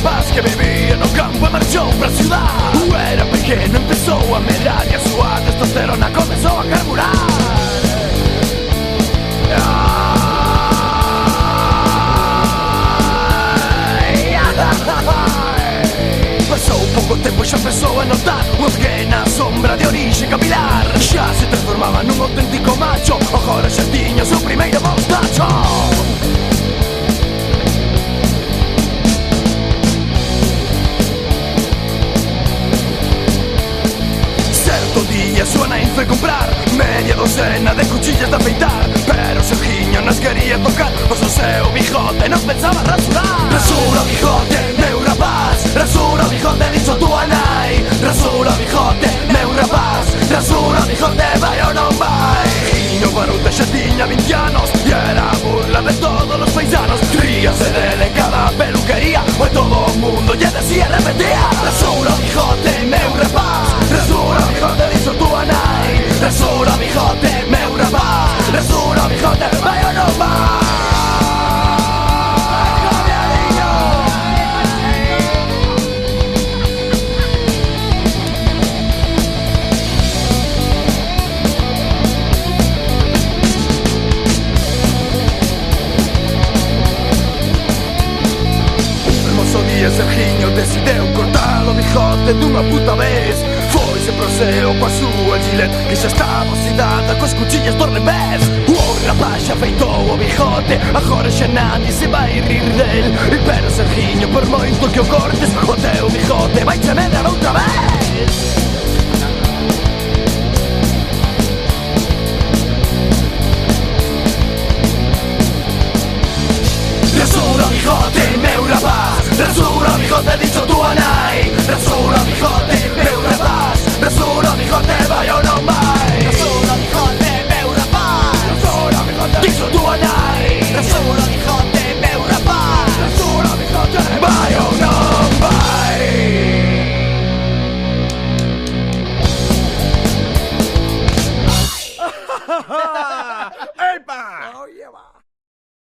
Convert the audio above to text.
rapaz que vivía no campo e marchou pra ciudad. Era pequeno, empezou a medrar e a súa testosterona comezou a carburar. Pasou pouco tempo e xa empezou a notar unha pequena sombra de orixe capilar. Xa se transformaba nun auténtico macho, agora xa tiña o seu primeiro mostacho. Certo día súa nai foi comprar media docena de cuchillas de afeitar, pero o Sergiño nas quería tocar, pois o seu bigote non pensaba rasurar. Rasura o bigote, meu rapaz, rasura o bigote, dixo túa nai. Rasura o bigote, meu rapaz, rasura o bigote, vai ou non vai? Sergiño Baruta xa tiña 20 anos e era a burla de todos os paisanos. Ríase dele en cada peluquería, e todo o mundo lle decía e repetía: rasura o bigote, meu rapaz, rasura o bigote, dixo túa nai. Rasura o bigote, meu rapaz, rasura o bigote, vai ou non vai? Sergiño decideu cortar o bigote dunha puta vez. Foise pro seu coa súa Gillette, que xa estaba oxidada coas cuchillas do revés. O rapaz xa feitou o bigote, agora xa nadie se vai rir del. Pero Sergiño, por moito que o cortes, o